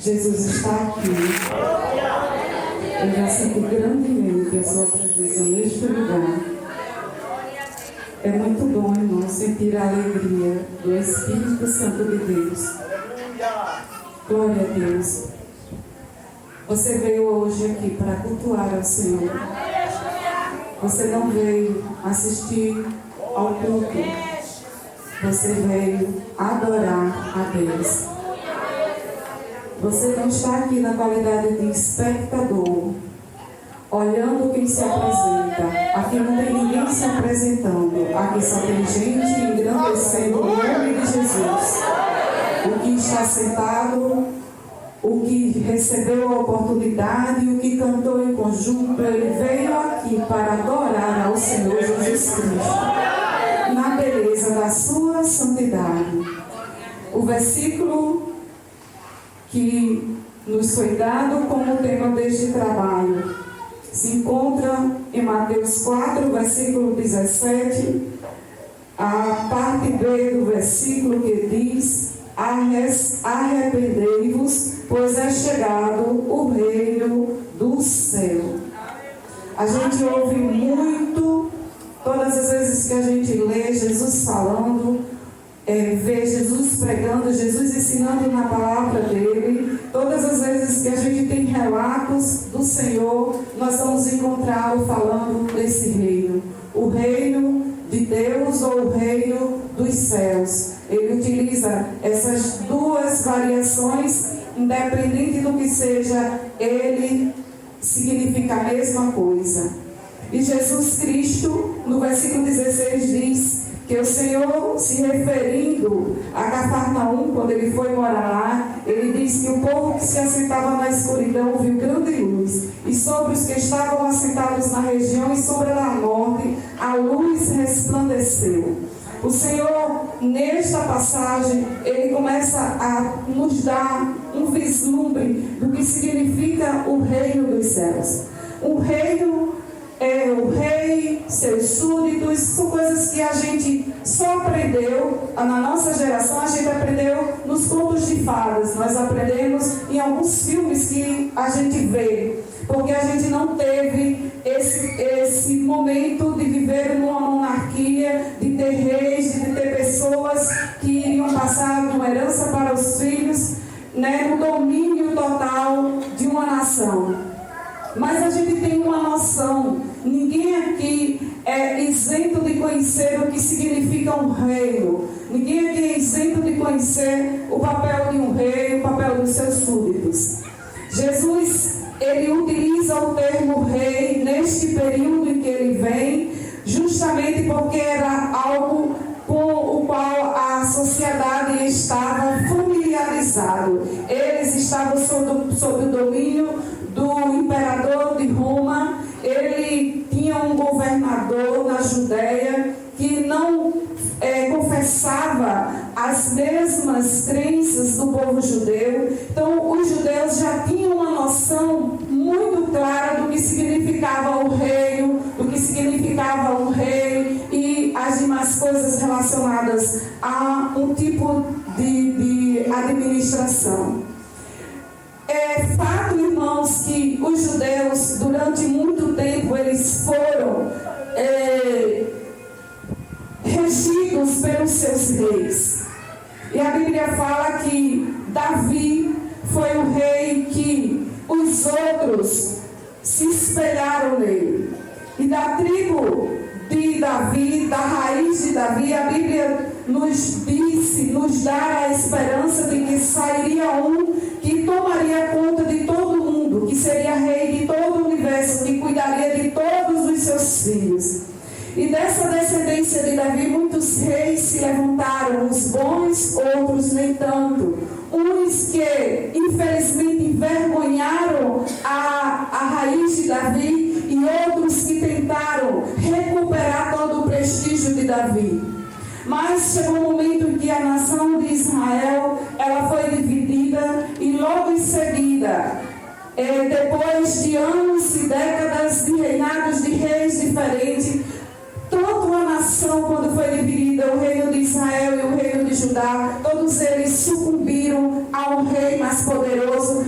Jesus está aqui. Eu já sinto grandemente a sua presença neste lugar. É muito bom, irmão, sentir a alegria do Espírito Santo de Deus. Glória a Deus. Você veio hoje aqui para cultuar ao Senhor. Você não veio assistir ao culto. Você veio adorar a Deus. Você não está aqui na qualidade de espectador, olhando quem se apresenta. Aqui não tem ninguém se apresentando. Aqui só tem gente engrandecendo o nome de Jesus. O que está sentado, o que recebeu a oportunidade, o que cantou em conjunto, ele veio aqui para adorar ao Senhor Jesus Cristo, na beleza da sua santidade. O versículo que nos foi dado como tema deste trabalho se encontra em Mateus 4, versículo 17, a parte B do versículo que diz: arrependei-vos, pois é chegado o reino do céu. A gente ouve muito, todas as vezes que a gente lê Jesus falando, vê Jesus pregando, Jesus ensinando na palavra dele, todas as vezes que a gente tem relatos do Senhor, nós vamos encontrá-lo falando desse reino, o reino de Deus ou o reino dos céus. Ele utiliza essas duas variações, independente do que seja, ele significa a mesma coisa. E Jesus Cristo, no versículo 16, diz que o Senhor, se referindo a Cafarnaum, quando ele foi morar lá, ele diz que o povo que se assentava na escuridão viu grande luz, e sobre os que estavam assentados na região e sobre a norte, a luz resplandeceu. O Senhor, nesta passagem, ele começa a nos dar um vislumbre do que significa o reino dos céus. O reino é o rei, seus súditos, são coisas que a gente só aprendeu, na nossa geração a gente aprendeu nos contos de fadas, nós aprendemos em alguns filmes que a gente vê, porque a gente não teve esse momento de viver numa monarquia, de ter reis, de ter pessoas que iriam passar uma herança para os filhos, no domínio total de uma nação. Mas a gente tem uma noção, ninguém aqui é isento de conhecer o que significa um reino. Ninguém aqui é isento de conhecer o papel de um rei, o papel dos seus súditos. Jesus, ele utiliza o termo rei neste período em que ele vem, justamente porque era algo com o qual a sociedade estava familiarizado. Eles estavam sob o domínio do imperador de Roma. Ele tinha um governador na Judéia que não confessava as mesmas crenças do povo judeu. Então os judeus já tinham uma noção muito clara do que significava o reino, do que significava um rei e as demais coisas relacionadas a um tipo de administração. É fato, irmãos, que os judeus, durante muito tempo, eles foram regidos pelos seus reis. E a Bíblia fala que Davi foi o rei que os outros se espelharam nele. E da tribo de Davi, da raiz de Davi, a Bíblia nos dá a esperança de que sairia um que tomaria conta de todo mundo, que seria rei de todo o universo, que cuidaria de todos os seus filhos. E dessa descendência de Davi, muitos reis se levantaram, uns bons, outros nem tanto. Uns que, infelizmente, envergonharam a raiz de Davi e outros que tentaram recuperar todo o prestígio de Davi. Mas chegou um momento em que a nação de Israel ela foi dividida e logo em seguida, depois de anos e décadas de reinados de reis diferentes, toda a nação, quando foi dividida, o reino de Israel e o reino de Judá, todos eles sucumbiram ao rei mais poderoso,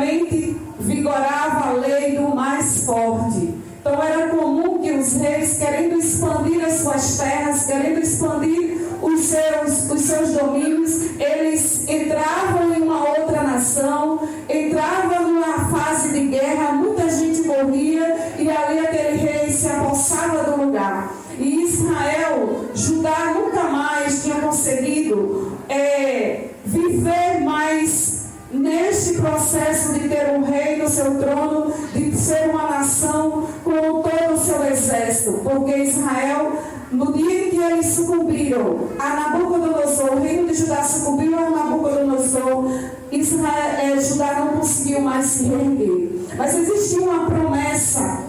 antigamente vigorava a lei do mais forte. Então era comum que os reis, querendo expandir as suas terras, querendo expandir os seus domínios, eles entravam em uma outra nação, entravam numa fase de guerra, muita gente morria e ali aquele rei se apossava do lugar. E Israel, Judá nunca mais tinha conseguido viver mais neste processo de ter um rei no seu trono, de ser uma nação com todo o seu exército, porque Israel, no dia em que eles sucumbiram a Nabucodonosor, o reino de Judá sucumbiu a Nabucodonosor, Judá não conseguiu mais se reerguer. Mas existia uma promessa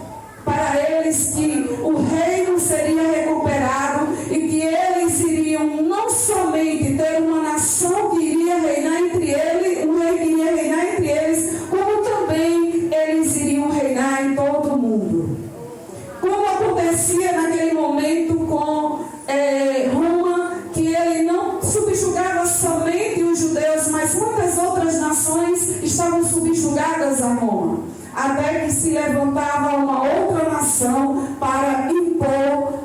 para eles que o reino seria recuperado e que eles iriam não somente ter uma nação que iria reinar entre eles, um rei que iria reinar entre eles, como também eles iriam reinar em todo o mundo. Como acontecia naquele momento com Roma, que ele não subjugava somente os judeus, mas muitas outras nações estavam subjugadas a Roma, até que se levantava uma outra nação para impor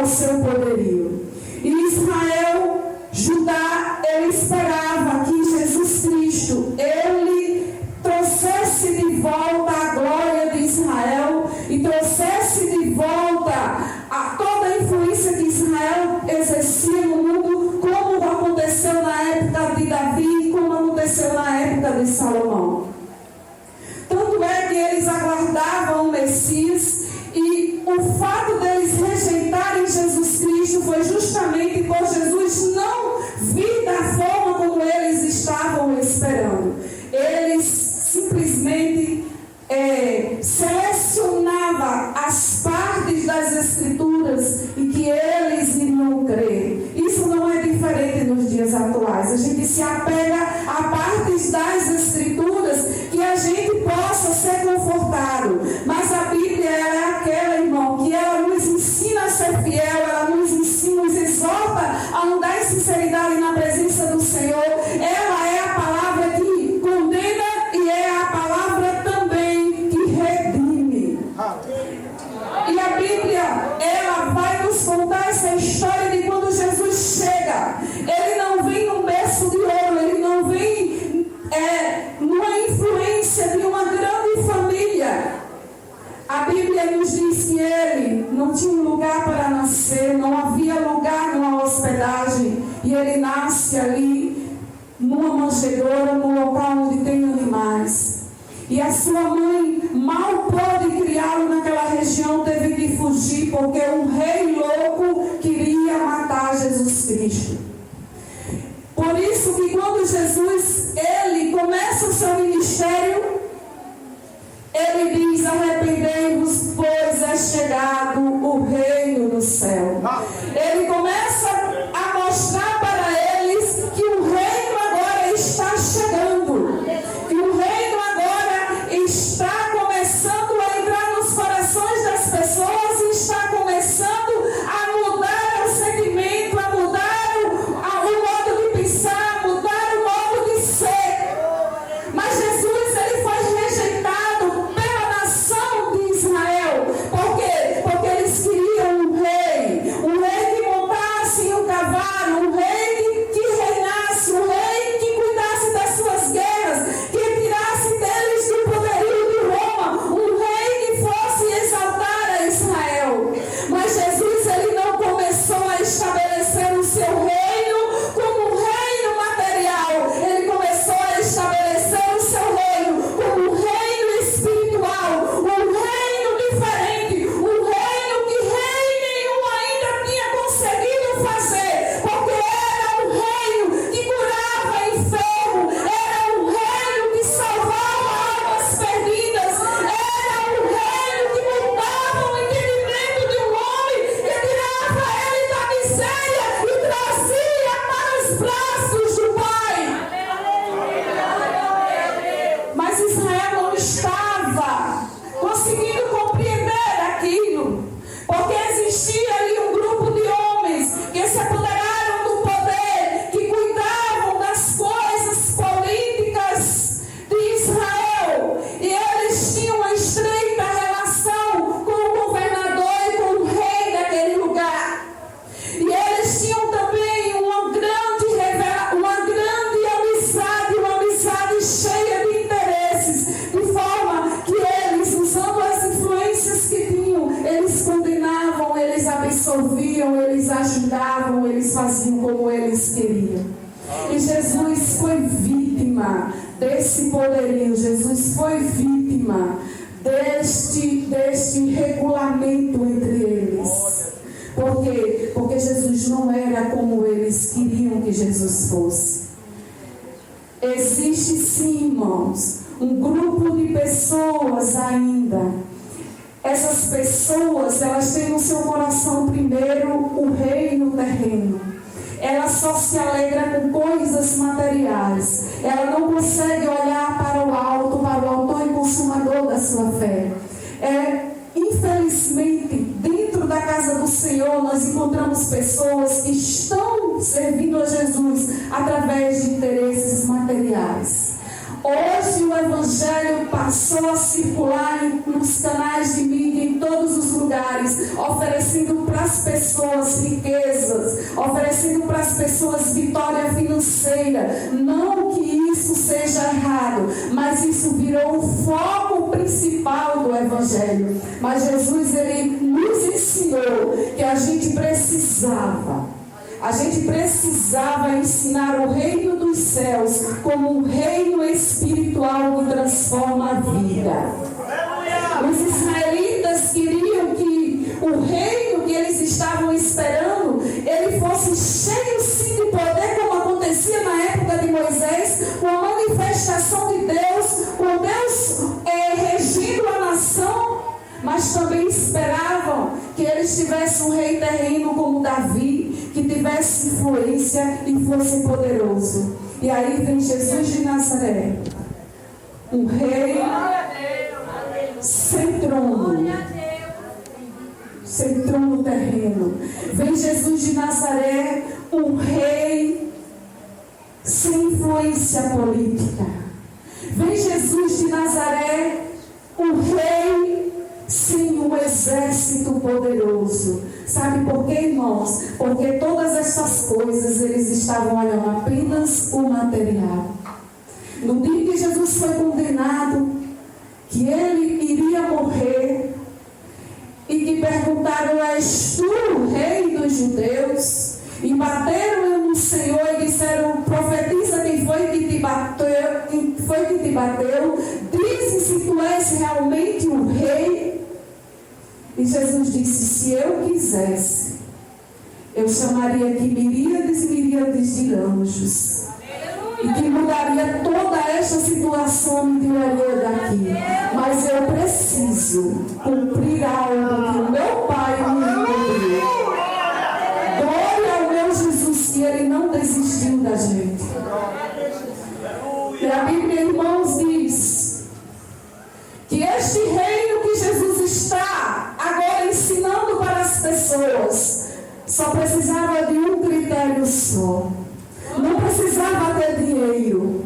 o seu poderio. E Israel, Judá, ele esperava que Jesus Cristo, ele trouxesse de volta a glória de Israel e trouxesse de volta toda a influência que Israel exercia no mundo, como aconteceu na época de Davi e como aconteceu na época de Salomão. Tanto é que eles aguardavam o Messias, e o fato deles rejeitarem Jesus Cristo foi justamente por Jesus não vir da forma como eles estavam esperando. Eles simplesmente selecionavam as partes das Escrituras e que eles iriam crer. Isso não é diferente nos dias atuais. A gente se apega a partes das Escrituras que a gente possa ser confortado. Mas a Bíblia é aquela, irmão, que ela nos ensina a ser fiel, ela nos ensina, nos exorta a andar em sinceridade na presença do Senhor. Ela é a palavra que condena e é a palavra também que redime. E a Bíblia, ela vai nos contar essa história de quando Jesus chega. Ele não vem num berço de ouro, ele não vem numa influência de uma grande família. A Bíblia nos diz que ele não tinha um lugar para nascer, não havia lugar numa hospedagem, e ele nasce ali numa manjedoura, num local onde tem animais. E a sua mãe mal pôde criá-lo naquela região, teve que fugir, porque um rei louco queria matar Jesus Cristo. Por isso que quando Jesus, ele começa o seu ministério, ele diz: arrependei-vos, pois é chegado o reino do céu. Ele começa a mostrar para eles que o reino agora está chegando, que o reino agora está começando a entrar nos corações das pessoas e está começando a mudar o sentimento, a mudar o modo de pensar, a mudar o modo de ser. Mas Jesus, ele foi rejeitado pela nação de Israel. Por quê? Porque eles queriam um rei que montasse em um cavalo, um rei que reinasse, um rei que cuidasse das suas guerras, que tirasse deles do poderio de Roma, um rei que fosse exaltar a Israel. Mas Jesus, ele não começou a estabelecer o seu reino como um reino material. Ele começou a estabelecer o seu reino como um reino espiritual, um reino diferente, um reino que rei nenhum ainda tinha conseguido fazer, porque era um reino que curava enfermo, era um reino que salvava almas perdidas, era um reino que mudava o entendimento de um homem, que tirava ele da miséria e trazia para os braços do Pai. Mas Israel não estava conseguindo compreender aquilo, porque existia ali um grupo de homens que se queriam, eles ajudavam, eles faziam como eles queriam. E Jesus foi vítima desse poderio, Jesus foi vítima deste regulamento entre eles. Por quê? Porque Jesus não era como eles queriam que Jesus fosse. Existe sim, irmãos, um grupo de pessoas ainda. Essas pessoas, elas têm no seu coração primeiro o reino terreno. Ela só se alegra com coisas materiais. Ela não consegue olhar para o alto, para o autor e consumador da sua fé. Infelizmente, dentro da casa do Senhor, nós encontramos pessoas que estão servindo a Jesus através de interesses materiais. Hoje o Evangelho passou a circular nos canais de mídia, em todos os lugares, oferecendo para as pessoas riquezas, oferecendo para as pessoas vitória financeira. Não que isso seja errado, mas isso virou o foco principal do Evangelho. Mas Jesus, ele nos ensinou que a gente precisava ensinar o reino dos céus como um reino espiritual que transforma a vida. Os israelitas queriam que o reino que eles estavam esperando, ele fosse cheio sim de poder, como acontecia na época de Moisés, com a manifestação de Deus, com Deus regindo a nação, mas também esperavam que eles tivessem um rei terreno como Davi, que tivesse influência e fosse poderoso. E aí vem Jesus de Nazaré, um rei sem trono terreno. Vem Jesus de Nazaré, um rei sem influência política. Vem Jesus de Nazaré, um rei sem um exército poderoso. Sabe por quê, irmãos? Porque todas essas coisas eles estavam olhando apenas o material. No dia que Jesus foi condenado, que ele iria morrer, e que perguntaram: és tu o rei dos judeus? E bateram no Senhor e disseram: profetiza quem foi que te bateu, dize se tu és realmente o rei. E Jesus disse: se eu quisesse, eu chamaria aqui miríades e miríades de anjos, e que mudaria toda esta situação e me tiraria daqui. Mas eu preciso cumprir algo que o meu Pai me cumpriu. Glória ao meu Jesus, que Ele não desistiu da gente. E a Bíblia, irmãos, diz que este reino que Jesus está agora ensinando para as pessoas só precisava de um critério só. Não precisava ter dinheiro,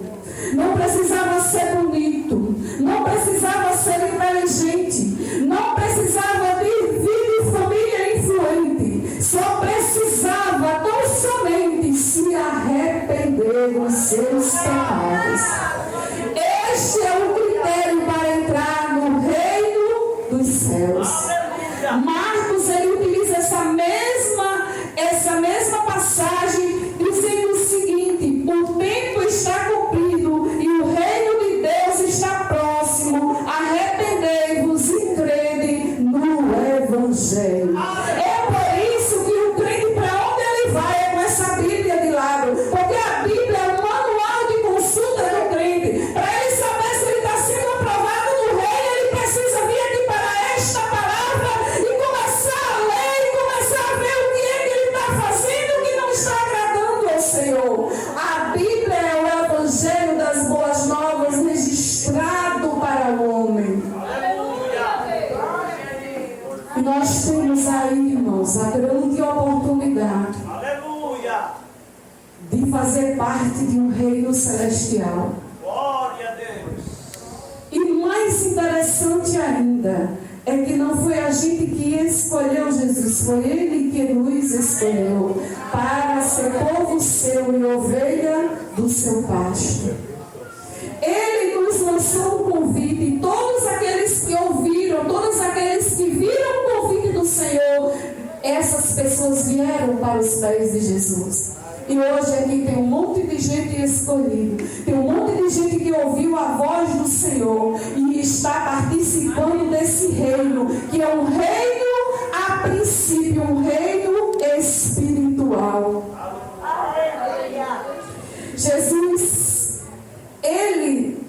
não precisava ser bonito, não precisava ser inteligente, não precisava de vir de família influente, só precisava tão somente se arrepender dos seus pecados. Este é o critério para entrar no reino dos céus. Marcos, ele utiliza essa mesma passagem, dizendo o seguinte: o tempo está cumprido e o reino de Deus está próximo. Arrependei-vos e crede no Evangelho. É por isso que o crente, para onde ele vai, é com essa Bíblia de lado, porque a Bíblia é um manual de consulta do crente. Para ele saber se ele está sendo aprovado no reino, ele precisa vir aqui para esta palavra e começar a ler e começar a ver o que é que ele está fazendo, que não está agradando ao Senhor. A Bíblia é o Evangelho das Boas Novas registrado para o homem. E nós temos aí, irmãos, a grande oportunidade de fazer parte de um reino celestial. Glória a Deus. E mais interessante ainda é que não foi a gente que escolheu Jesus, foi Ele que nos escolheu para ser povo seu e ovelha do seu pasto. Ele nos lançou um convite, e todos aqueles que ouviram, todos aqueles que viram o convite do Senhor, essas pessoas vieram para os pés de Jesus. E hoje aqui tem um monte de gente escolhida, tem um monte de gente que ouviu a voz do Senhor e está participando desse reino, que é um reino a princípio, um reino espiritual. Jesus, Ele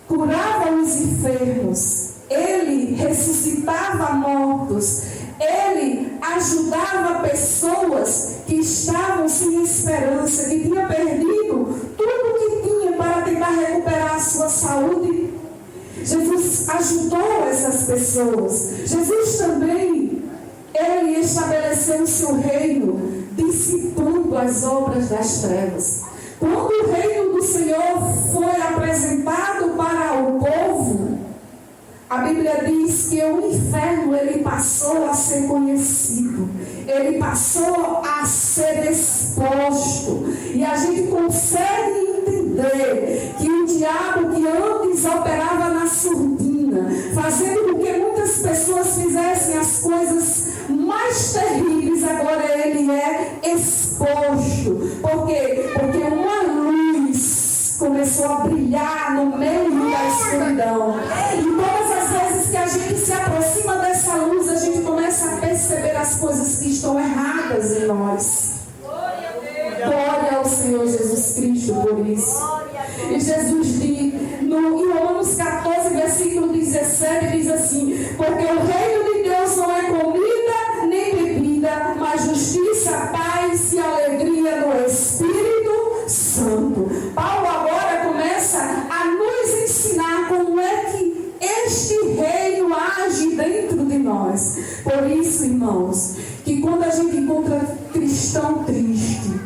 curava os enfermos, Ele ressuscitava mortos, Ele ajudava pessoas que estavam sem esperança, que tinham perdido tudo o que tinha para tentar recuperar a sua saúde. Jesus ajudou essas pessoas. Jesus também, Ele estabeleceu o seu reino, dissipando as obras das trevas. Quando o reino do Senhor foi apresentado para o povo, a Bíblia diz que o inferno, ele passou a ser conhecido, ele passou a ser exposto, e a gente consegue entender que o diabo, que antes operava na surdina, fazendo com que muitas pessoas fizessem as coisas mais terríveis, agora ele é exposto. Por quê? Porque uma luz começou a brilhar no meio da escuridão. E todas as vezes que a gente se aproxima dessa luz, a gente começa a perceber as coisas que estão erradas em nós. Glória ao Senhor Jesus Cristo por isso. E Jesus diz, em Romanos 14, versículo 17, diz assim: porque o reino de Deus não é comida nem bebida, mas justiça, paz e alegria no Espírito Santo. Paulo agora começa a nos ensinar como é que este reino age dentro de nós. Por isso, irmãos, que quando a gente encontra cristão triste,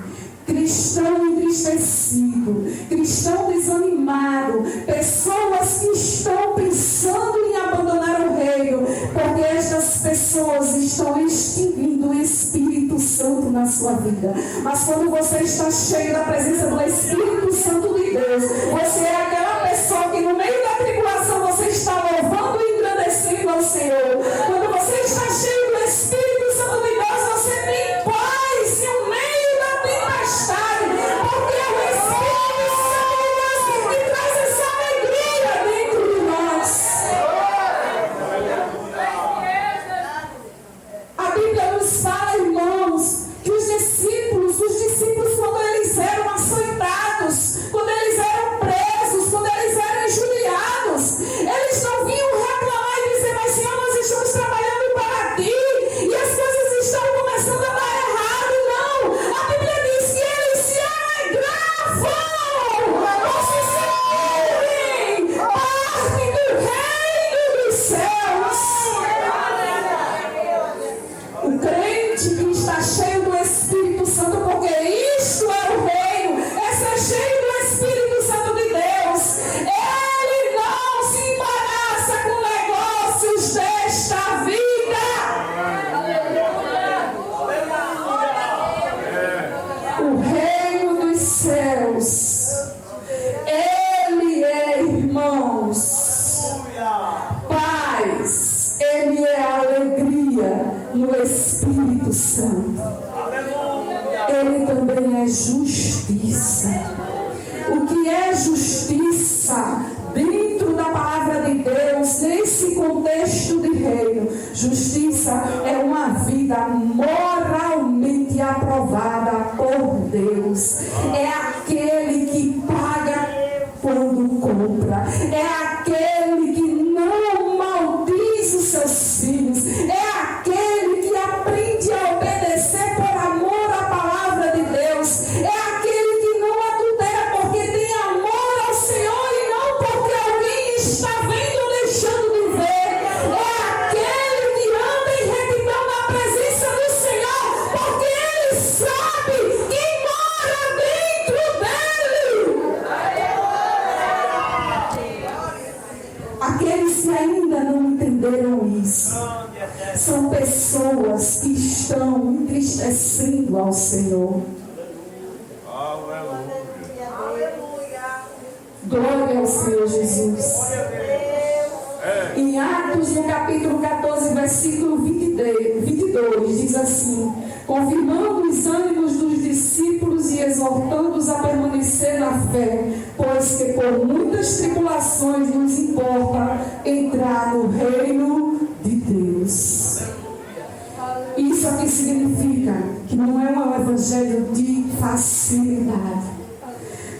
cristão entristecido, cristão desanimado, pessoas que estão pensando em abandonar o reino, porque estas pessoas estão extinguindo o Espírito Santo na sua vida. Mas quando você está cheio da presença do Espírito Santo de Deus, você é aquela pessoa que no meio da tribulação você está louvando e engrandecendo ao Senhor. Quando você está cheio do Espírito Santo de Deus, você tem paz no meio da tempestade, porque é o Espírito Santo de Deus que traz essa alegria dentro de nós. A Bíblia nos fala, irmãos, que os discípulos quando eles eram açoitados, quando eles eram presos, quando eles eram injuriados, eles não vinham reclamar e dizer: mas Senhor, nós estamos trabalhando para ti e as coisas estão começando a dar errado. Não, a Bíblia diz que eles se alegravam, não se sentem parte do reino dos céus. O crente que está cheio do Espírito Santo, porque isto é o reino, é ser cheio do Espírito Santo de Deus. Ele não se embaraça com negócios desta vida. O reino dos céus, ele é, irmãos, paz, ele é alegria no Espírito Santo. Ele também é justiça. O que é justiça dentro da palavra de Deus, nesse contexto de reino? Justiça é uma vida moralmente aprovada por Deus. É aquele que paga quando compra. É aquele que não maldiz os seus filhos. É aquele que aprende a obedecer por amor à palavra de Deus. É aquele que não adultera porque tem amor ao Senhor e não porque alguém está vendo ou deixando de ver. É aquele que anda em retidão na presença do Senhor, porque ele sabe quem mora dentro dele. Aqueles que ainda não entenderam isso são pessoas que estão entristecendo ao Senhor. Glória ao Senhor Jesus. Em Atos, no capítulo 14, versículo 22, diz assim: confirmando os ânimos dos discípulos e exortando-os a permanecer na fé, pois que por muitas tribulações nos importa entrar no reino de Deus. Isso aqui significa que não é um evangelho de facilidade.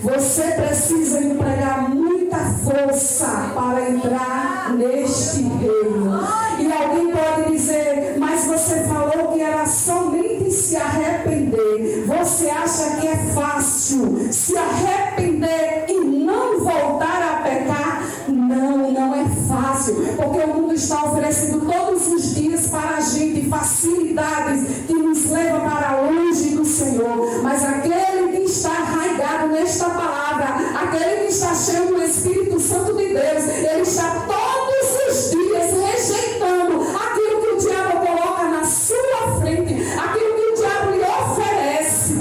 Você precisa empregar muita força para entrar neste reino. E alguém pode dizer, mas você falou que era somente se arrepender. Você acha que é fácil se arrepender e não voltar a pecar? Não, não é fácil. Porque o mundo está oferecendo todos os dias para a gente facilidades que nos levam para longe do Senhor. Mas aquele que está arraigado nesta palavra, aquele que está cheio do Espírito Santo de Deus, ele está todos os dias rejeitando aquilo que o diabo coloca na sua frente, aquilo que o diabo lhe oferece.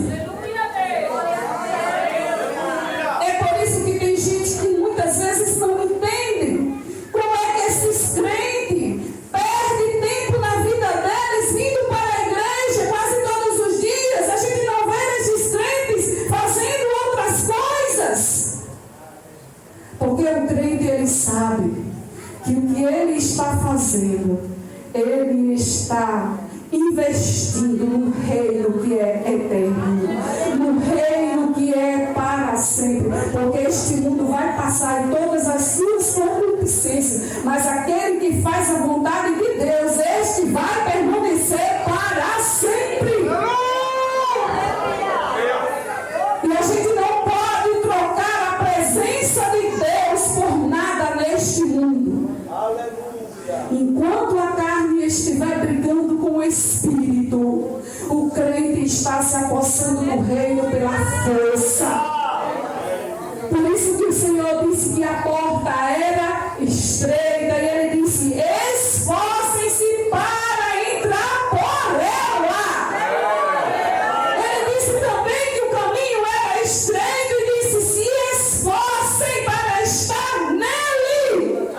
É por isso que tem gente que muitas vezes não entende como é que esses crentes perdem tempo na vida deles vindo para a igreja quase todos os dias. A gente não vê esses crentes fazendo outras coisas. Porque o crente, ele sabe que o que ele está fazendo, ele está investindo no reino que é eterno, no reino que é para sempre, porque este mundo vai passar em todas as suas concupiscências, mas aquele que faz a vontade de Deus, este vai permanecer para sempre. E a gente não pode trocar a presença de Deus por nada neste mundo. Enquanto a carne estiver brigando com o Espírito, o crente está se apossando do reino pela força. Por isso que o Senhor disse que a porta era estreita, e Ele disse: esforcem-se para entrar por ela. Ele disse também que o caminho era estreito e disse: se esforcem para estar nele.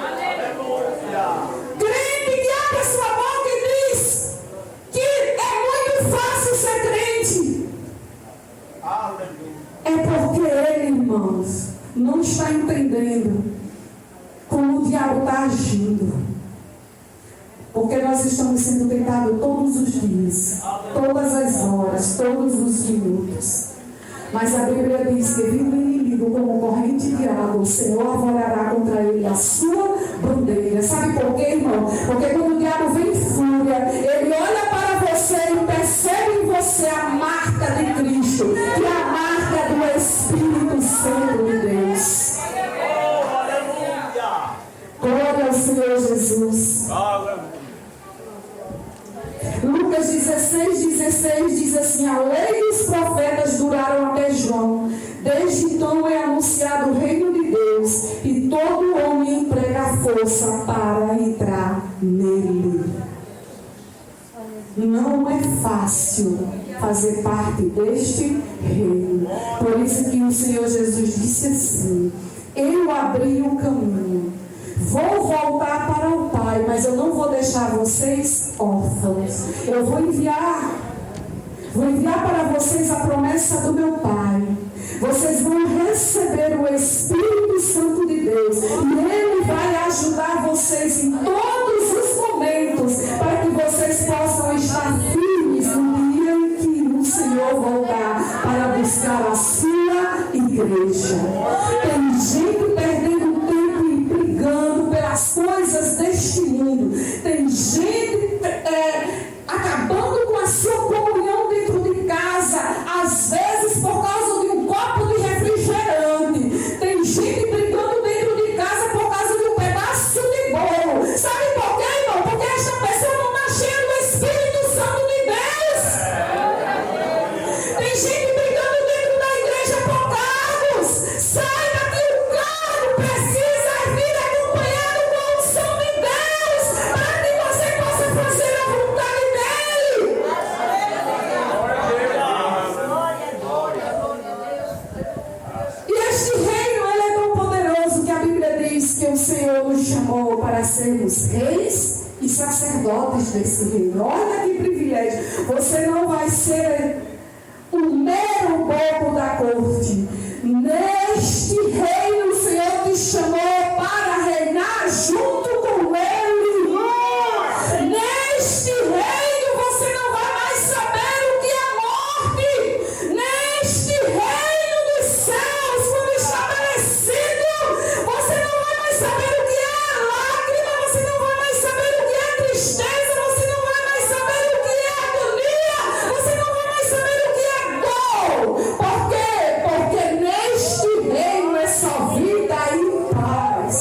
Crente que abre sua boca e diz que é muito fácil ser crente, é porque ele, irmãos, não está entendendo como o diabo está agindo. Porque nós estamos sendo tentados todos os dias, todas as horas, todos os minutos. Mas a Bíblia diz que vindo o inimigo como corrente de água, o Senhor arvorará contra ele a sua bandeira. Sabe por quê, irmão? Porque quando o diabo vem em fúria, ele olha para você e percebe em você a marca de Cristo, que é a marca do Espírito Santo de Deus. Glória ao Senhor Jesus. Lucas 16:16 diz assim: a lei dos profetas duraram até João. Desde então é anunciado o reino de Deus, e todo homem emprega a força para entrar nele. Não é fácil fazer parte deste reino. Por isso que o Senhor Jesus disse assim: eu abri o caminho, vou voltar para o Pai, mas eu não vou deixar vocês órfãos. Eu vou enviar para vocês a promessa do meu Pai. Vocês vão receber o Espírito Santo de Deus, e Ele vai ajudar vocês em todos os momentos, para que vocês possam estar firmes no dia em que o Senhor voltar para buscar a sua igreja. Tem gente perdendo tempo e brigando pelas coisas deste mundo. Tem gente acabando com a sua comunhão dentro de casa, às vezes por causa de um copo de refrigerante. Tem gente brigando dentro de casa por causa de um pedaço de bolo. Sabe por quê, irmão? Porque esta pessoa não está cheia do Espírito Santo de Deus. Tem gente brigando dentro da igreja por cargos. Saiba que o cargo precisa vir acompanhado com a unção de Deus, para que você possa fazer a vontade dele. E este reino, ele é tão poderoso que a Bíblia diz que o Senhor nos chamou para ser seremos reis e sacerdotes desse reino. Olha que privilégio. Você não vai ser um mero bobo da corte. Neste reino o Senhor te chamou para reinar junto com Ele. Neste reino você não vai mais saber o que é morte. Neste reino dos céus, quando estabelecido, você não vai mais saber o que é lágrima, você não vai mais saber o que é tristeza, você não vai mais saber o que é agonia, você não vai mais saber o que é dor. Por quê? Porque neste reino é só vida e paz.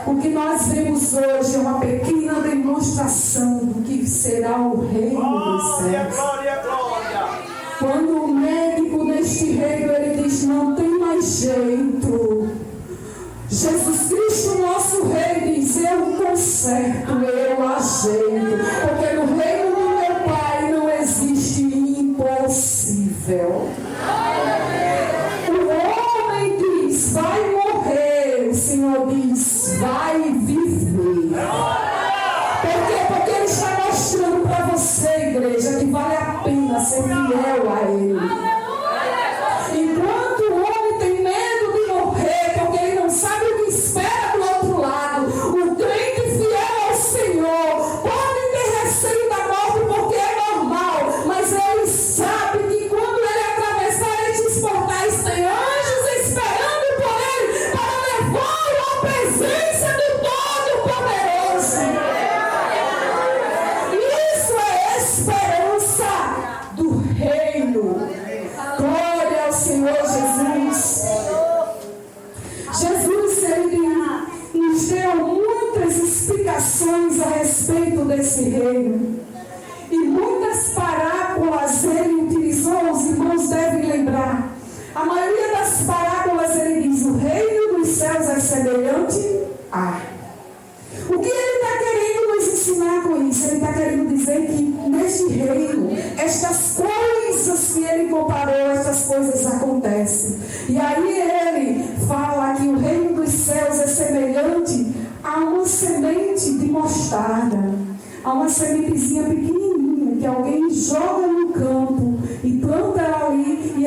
O que nós vemos hoje é uma pequena demonstração do que será o reino dos céus. Glória, glória. Quando o médico neste reino ele diz: não tem mais jeito, Jesus Cristo, nosso rei, diz: eu conserto, eu ajeito, porque no reino do meu Pai não existe impossível. O homem diz: vai morrer, o Senhor diz: vai viver. Por quê? Porque Ele está mostrando para você, igreja, que vale a pena ser fiel a Ele. Enquanto o homem tem medo de morrer, porque ele não sabe o que espera do outro lado, o crente fiel ao Senhor pode ter receio da morte, porque é normal, mas ele sabe que quando ele atravessar estes portais, tem anjos esperando por ele para levá-lo à presença do Todo-Poderoso. Isso é esperança do reino. Glória ao Senhor Jesus. Jesus, Ele nos deu muitas explicações a respeito desse reino. E muitas parábolas Ele utilizou, os irmãos devem lembrar. A maioria das parábolas Ele diz: o reino dos céus é semelhante a. O que Ele está querendo nos ensinar com isso? Ele está querendo dizer que neste reino, estas coisas que Ele comparou, estas coisas acontecem. E aí Ele fala que o reino dos céus é semelhante a uma semente de mostarda, a uma sementezinha pequenininha que alguém joga no campo e planta ela ali, e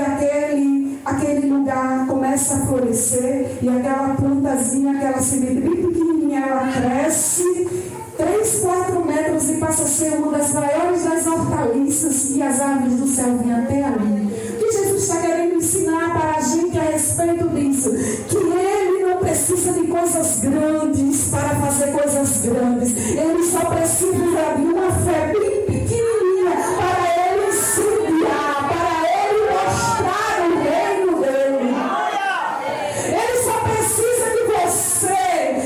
aquele lugar começa a florescer, e aquela plantazinha, aquela semente bem pequenininha, ela cresce 3, 4 metros e passa a ser uma das maiores das hortaliças, e as árvores do céu vêm até ali. O que Jesus está querendo ensinar para a gente a respeito disso? Que Ele não precisa de coisas grandes para fazer coisas grandes. Ele só precisa de uma fé bem pequenininha para Ele incendiar, para Ele mostrar o reino dele. Ele só precisa de você.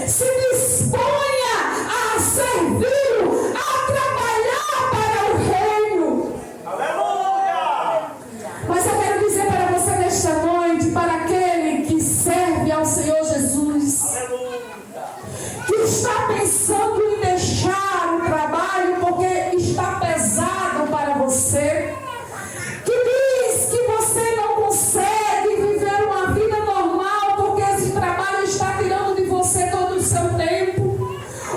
Se disponha a servi-lo, a trabalhar para o reino. Aleluia. Mas eu quero dizer para você nesta noite, para aquele que serve ao Senhor Jesus, Aleluia. que está pensando em deixar o trabalho porque está pesado para você, que diz que você não consegue viver uma vida normal porque esse trabalho está tirando de você todo o seu tempo,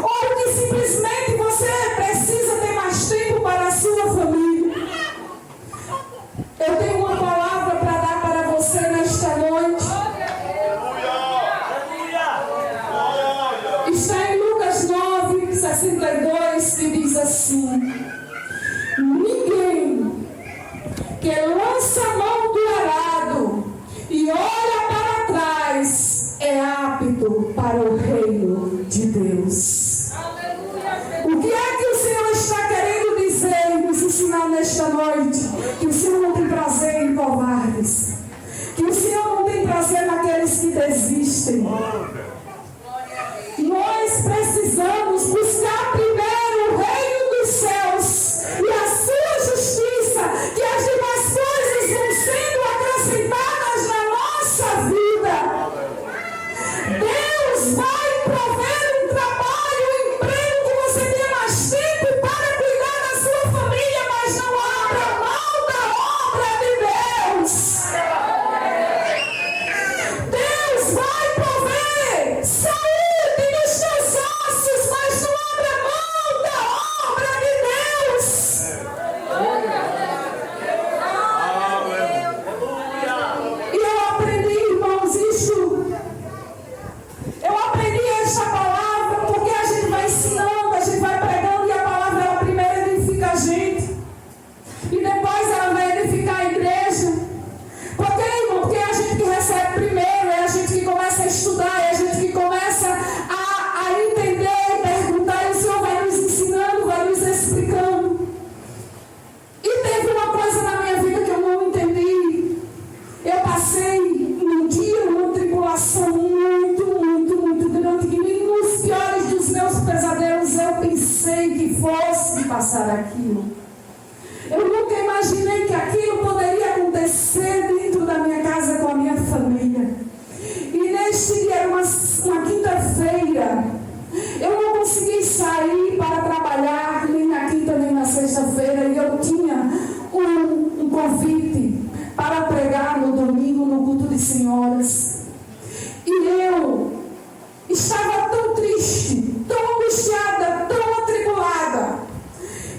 ou que simplesmente você precisa ter mais tempo para a sua família. Eu tenho uma palavra para dar para você nesta noite. Está em Lucas 9, 62, que diz assim: ninguém que lança a mão do arado e olha para trás é apto para o reino de Deus. O que é que o Senhor está querendo dizer e nos ensinar nesta noite? Que o Senhor não tem prazer em covardes, que o Senhor não tem prazer naqueles que desistem. Nós precisamos buscar primeiro o reino dos céus e a sua justiça, que as demais coisas vão sendo acrescentadas na nossa vida. Deus vai prover um trabalho, um emprego que você tenha mais tempo para cuidar da sua família, mas não abra mão da obra de Deus. Deus vai prover uma quinta-feira. Eu não consegui sair para trabalhar nem na quinta nem na sexta-feira, e eu tinha um convite para pregar no domingo no culto de senhoras. E eu estava tão triste, tão angustiada, tão atribulada,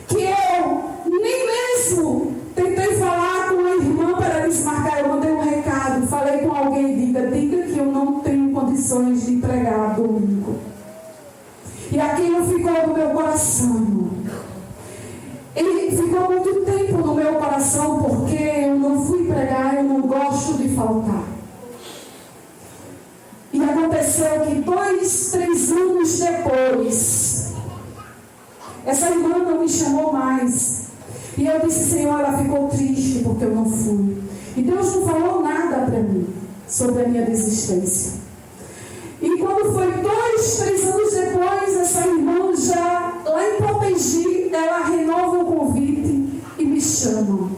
que eu nem mesmo tentei falar com a irmã para desmarcar. Eu mandei um recado, falei com alguém: diga que eu não tenho condições de pregar domingo. E aquilo ficou no meu coração. Ele ficou muito tempo no meu coração, porque eu não fui pregar, eu não gosto de faltar. E aconteceu que 2, 3 anos depois, essa irmã não me chamou mais. E eu disse: Senhor, ela ficou triste porque eu não fui. E Deus não falou nada para mim sobre a minha desistência. E quando foi 2, 3 anos depois, essa irmã já lá em Potengi, ela renova o convite e me chama.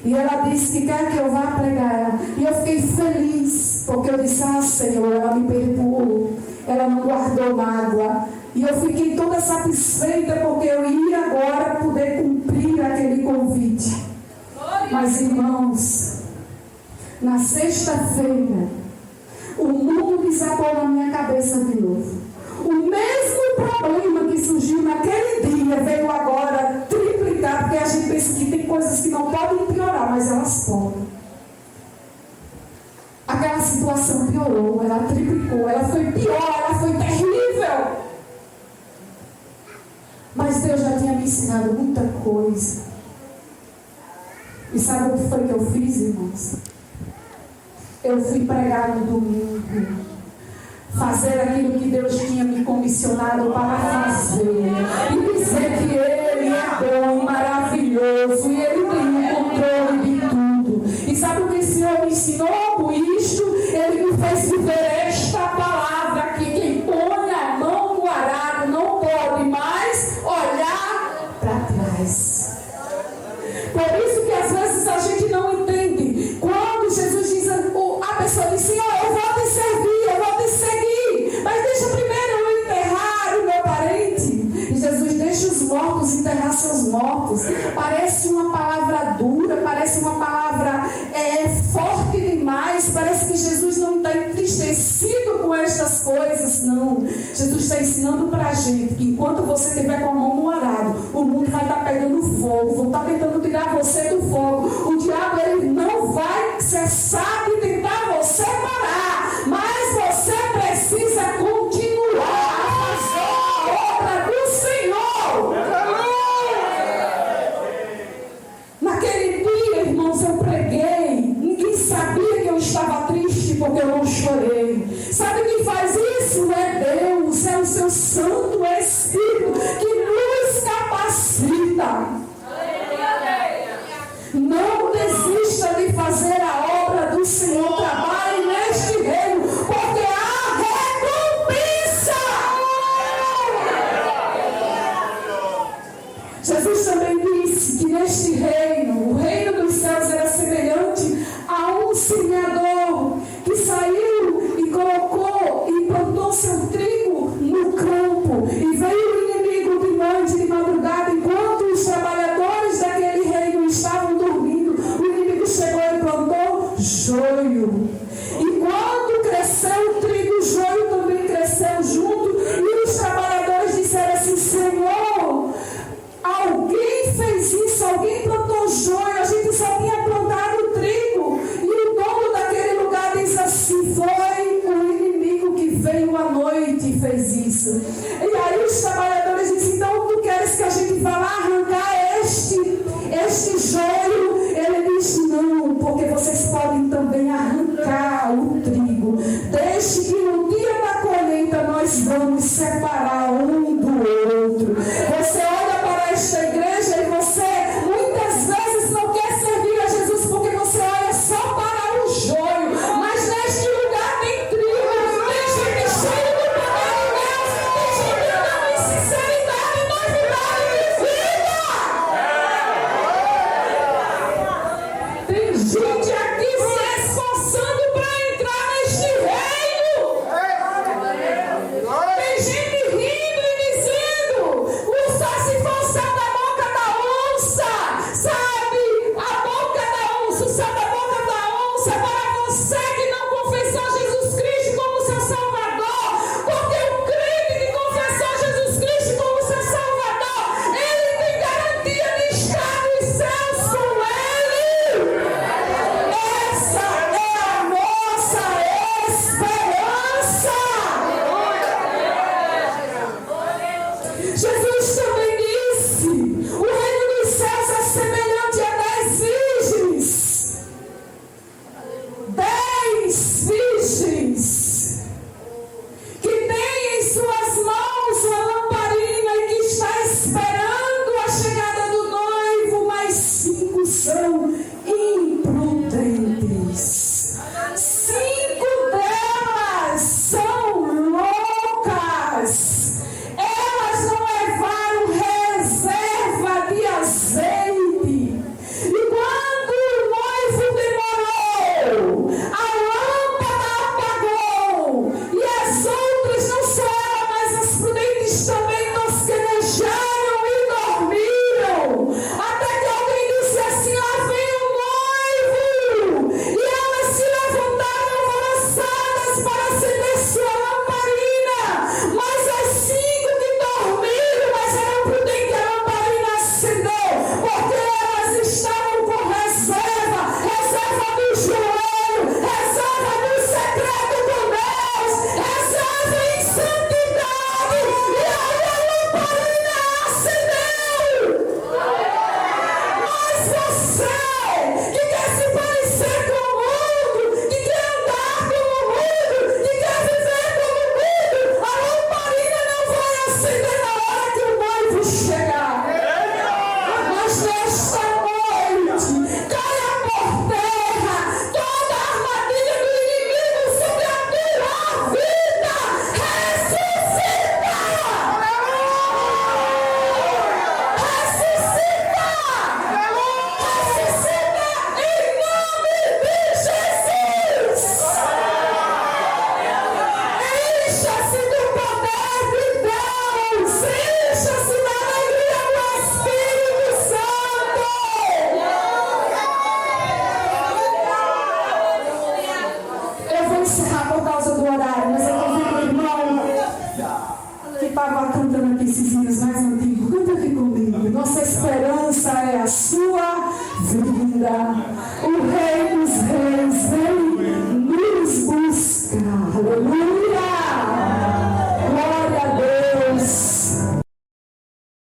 E ela disse que quer que eu vá pregar. E eu fiquei feliz, porque eu disse: ah, Senhor, ela me perdoou, ela não guardou mágoa. E eu fiquei toda satisfeita, porque eu ia agora poder cumprir aquele convite. Mas, irmãos, na sexta-feira, o mundo desabou na minha cabeça de novo. O mesmo problema que surgiu naquele dia veio agora triplicar, porque a gente pensa que tem coisas que não podem piorar, mas elas podem. Aquela situação piorou, ela triplicou, ela foi pior, ela foi terrível. Mas Deus já tinha me ensinado muita coisa. E sabe o que foi que eu fiz, irmãos? Eu fui pregar no domingo, fazer aquilo que Deus tinha me comissionado para fazer, e dizer que Ele é bom, maravilhoso, e Ele tem o controle de tudo. E sabe o que o Senhor me ensinou com isto? Ele me fez viver esta palavra: que quem põe a mão no arado não pode mais olhar para trás. Por isso que às vezes a gente não entende. Quando Jesus diz, a pessoa diz: Senhor, eu vou te servir, eu vou te seguir, mas deixa primeiro eu enterrar o meu parente. E Jesus: deixa os mortos enterrar seus mortos. Parece uma palavra dura, parece uma palavra forte demais. Parece que Jesus não está entristecido com estas coisas. Não. Jesus está ensinando para a gente que enquanto você estiver com a mão no arado, o mundo vai estar pegando fogo, vão estar tentando tirar você do fogo. O diabo, ele não vai cessar de tentar você parar, mas você precisa continuar a fazer a obra do Senhor. Naquele dia, irmãos, eu preguei. Ninguém sabia que eu estava triste, porque eu não chorei. Sabe quem faz isso? É Deus, é o seu Santo Espírito que nos capacita. Não desista de fazer a obra do Senhor. Trabalhe neste reino, porque há recompensa. Jesus também disse que neste reino, o reino dos céus era semelhante a um semeador que saiu e colocou e plantou seu trigo no campo, e veio o inimigo de noite, de madrugada, enquanto os trabalhadores daquele reino estavam dormindo. O inimigo chegou e plantou joio. E quando cresceu o trigo, o joio também cresceu junto. E os trabalhadores disseram assim: Senhor, alguém fez isso, alguém plantou joio, a gente só tinha plantado trigo. E o dono daquele lugar diz assim: foi o inimigo que veio à noite e fez isso. E aí os trabalhadores dizem: então tu queres que a gente vá lá arrancar este joio? Ele diz: não, porque vocês podem também arrancar o trigo. Deixe que no dia da colheita nós vamos separar um do outro. Você olha para esta igreja e você muitas vezes não quer servir a Jesus porque você olha só para o joio. Mas neste lugar tem trigo, tem gente cheia do poder de Deus, tem gente andando em sinceridade, novidade de vida. Tem gente aqui se esforçando para entrar neste reino. do horário, mas eu convido o irmão que estava cantando aqui esses dias mais antigos. Canta aqui comigo. Nossa esperança é a sua vinda.